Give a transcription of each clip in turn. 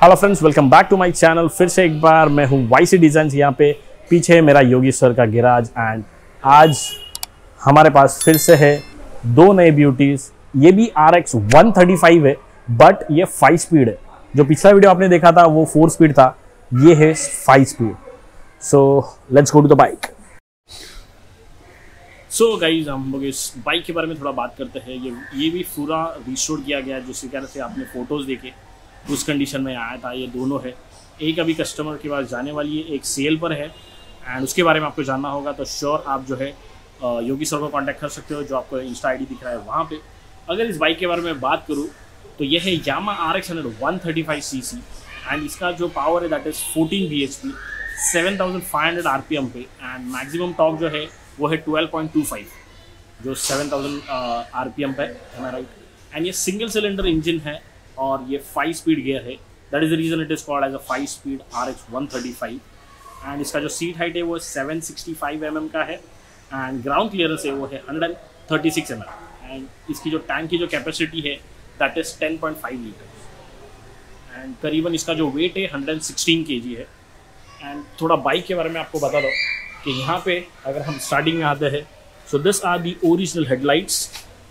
Hello friends, welcome back to my channel. फिर से एक बार मैं हूँ वाईसी डिज़ाइन्स। यहाँ पे पीछे है मेरा योगी सर का गैराज एंड आज हमारे पास फिर से है दो नए ब्यूटीज़। ये भी RX 135 है बट ये 5 स्पीड है। जो पिछला वीडियो आपने देखा था वो 4 स्पीड था, ये है 5 speed. So let's go to the bike. So guys, हम लोग इस बाइक के बारे में थोड़ा बात करते हैं। ये भी पूरा रिस्टोर किया गया है, जिस तरह से आपने फोटोज़ देखे उस कंडीशन में आया था। ये दोनों है, एक अभी कस्टमर के पास जाने वाली है, एक सेल पर है एंड उसके बारे में आपको जानना होगा तो श्योर आप जो है योगी सर को कांटेक्ट कर सकते हो, जो आपको इंस्टा आईडी दिख रहा है वहाँ पे। अगर इस बाइक के बारे में बात करूँ तो यह है यामाहा RX 135 cc एंड इसका जो पावर है दैट इज़ 14 bhp, 7500 RPM पे एंड मैक्सिमम टॉर्क जो है वो है 12.25 जो 7000 RPM पे है, राइट। एंड ये सिंगल सिलेंडर इंजन है और ये 5 स्पीड गियर है। That is the reason it is called as a 5 speed RX 135 and इसका जो सीट हाइट है वो 765 mm का है एंड ग्राउंड क्लियरेंस है वो है 136 mm एंड इसकी जो टैंक की जो कैपेसिटी है दैट इज़ 10.5 लीटर एंड करीबन इसका जो वेट है 116 kg है। एंड थोड़ा बाइक के बारे में आपको बता दो कि यहाँ पे अगर हम स्टार्टिंग में आते हैं so this are the original headlights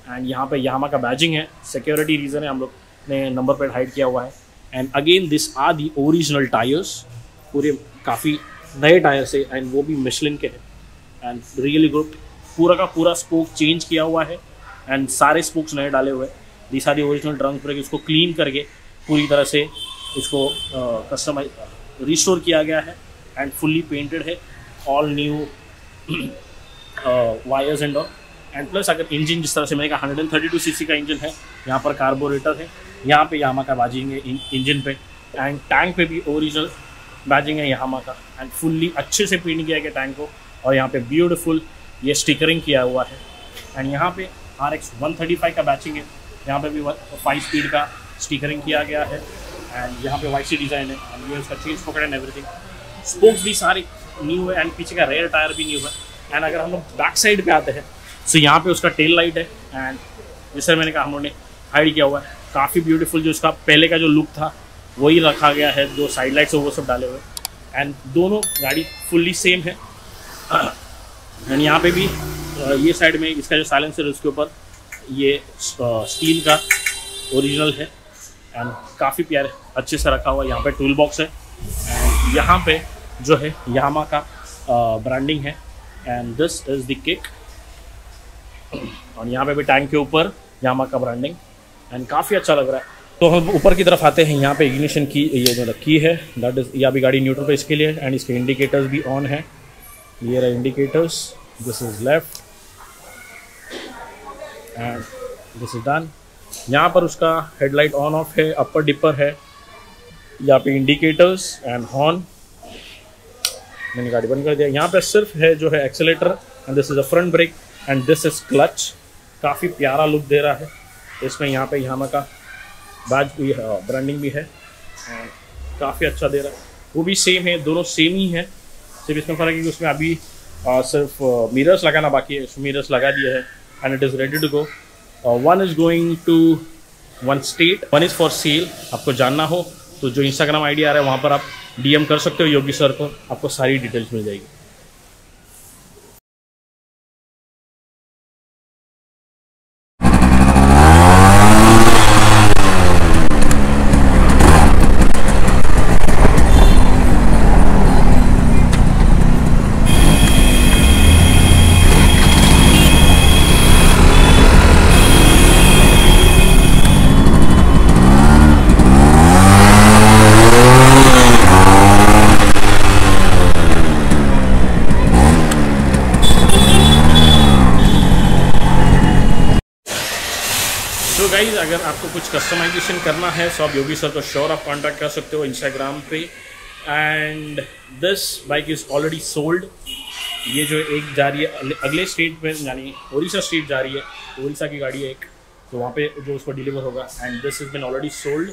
and यहाँ पे यामाहा का बैजिंग है। सिक्योरिटी रीज़न है, हम लोग ने नंबर प्लेट हाइड किया हुआ है and again this are the original tyres, पूरे काफ़ी नए टायर्स है एंड वो भी मिशलिन के हैं एंड रियली गुड। पूरा का पूरा स्पोक चेंज किया हुआ है एंड सारे स्पोक्स नए डाले हुए हैं। This are the original drums brake, इसको क्लीन करके पूरी तरह से इसको कस्टमाइज रिस्टोर किया गया है एंड फुल्ली पेंटेड है, all new wires and all. And plus अगर इंजन जिस तरह से मैंने कहा 132 cc का इंजन है, यहाँ पर कार्बोरेटर है, यहाँ पे यामाहा का बैजिंग है इंजन पे एंड टैंक पे भी ओरिजिनल बैजिंग है यामाहा का एंड फुल्ली अच्छे से पेंट किया गया टैंक को और यहाँ पे ब्यूटीफुल ये स्टिकरिंग किया हुआ है एंड यहाँ पे RX 135 का बैचिंग है, यहाँ पे भी 5 स्पीड का स्टिकरिंग किया गया है एंड यहाँ पे वाईसी डिज़ाइन है एंड ये उसका चेंज पकड़ एंड एवरीथिंग। स्पोक्स भी सारे न्यू है एंड पीछे का रेयर टायर भी न्यू है। एंड अगर हम लोग बैक साइड पे आते हैं सो यहाँ पे उसका टेल लाइट है एंड जैसे मैंने कहा हम लोगों ने हाइड किया हुआ है, काफ़ी ब्यूटीफुल। जो इसका पहले का जो लुक था वही रखा गया है, जो साइड लाइट्स है वो सब डाले हुए एंड दोनों गाड़ी फुल्ली सेम है। एंड यहाँ पे भी ये साइड में इसका जो साइलेंसर है उसके ऊपर ये स्टील का ओरिजिनल है एंड काफ़ी प्यारे अच्छे से रखा हुआ है। यहाँ पे टूल बॉक्स है एंड यहाँ पे जो है यामाहा का ब्रांडिंग है and this is the kick और यहाँ पे भी टैंक के ऊपर यामाहा का ब्रांडिंग एंड काफ़ी अच्छा लग रहा है। तो हम ऊपर की तरफ आते हैं, यहाँ पे इग्निशन की ये जो की है दैट इज़, या भी गाड़ी न्यूट्रल पे इसके लिए एंड इसके इंडिकेटर्स भी ऑन है। ये रहा indicators, this is left and this is done. यहाँ पर उसका हेडलाइट ऑन ऑफ है, अपर डिपर है, यहाँ पे इंडिकेटर्स एंड हॉर्न। मैंने गाड़ी बंद कर दिया। यहाँ पे सिर्फ है जो है accelerator and this is a front brake and this is clutch. काफ़ी प्यारा लुक दे रहा है इसमें। यहाँ पे यामाहा का बैज भी है, ब्रांडिंग भी है एंड काफ़ी अच्छा दे रहा है। वो भी सेम है, दोनों सेम ही है, सिर्फ इसमें फ़र्क है कि उसमें अभी सिर्फ मिरर्स लगाना बाकी है। मिरर्स लगा दिए है and it is ready to go. One is going to one state, one is for sale. आपको जानना हो तो जो इंस्टाग्राम आईडी आ रहा है वहाँ पर आप DM कर सकते हो योगी सर को, आपको सारी डिटेल्स मिल जाएगी। गाइज अगर आपको कुछ कस्टमाइजेशन करना है तो आप योगी सर को श्योर आप कांटेक्ट कर सकते हो इंस्टाग्राम पे। And this bike is already sold. ये जो एक जा रही है अगले स्टेट में, यानी उड़ीसा स्टेट जा रही है, उड़ीसा की गाड़ी है एक, तो वहाँ पे जो उसको डिलीवर होगा। And this is been already sold.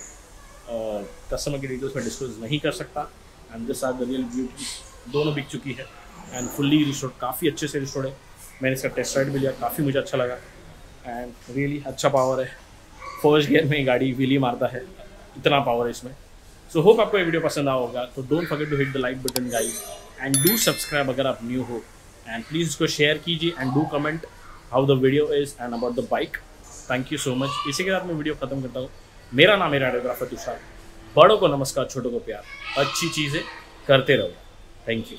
Customer की डिटेल्स में डिस्क्लोज नहीं कर सकता। And this are the real beauty. दोनों बिक चुकी है एंड फुल्ली रिस्टोर्ड, काफ़ी अच्छे से रिस्टोर्ड है। मैंने इसका टेस्ट राइड भी लिया, काफ़ी मुझे अच्छा लगा एंड रियली अच्छा पावर है। फर्स्ट गियर में गाड़ी व्हीली मारता है, इतना पावर है इसमें। सो होप आपको ये वीडियो पसंद आया होगा। तो don't forget to hit the like button guys and do subscribe अगर आप न्यू हो। एंड प्लीज़ इसको शेयर कीजिए and do comment how the video is and about the bike. Thank you so much. इसी के साथ मैं वीडियो खत्म करता हूँ। मेरा नाम है राइडोग्राफर तुषार। बड़ों को नमस्कार, छोटों को प्यार, अच्छी चीज़ें करते रहो। Thank you.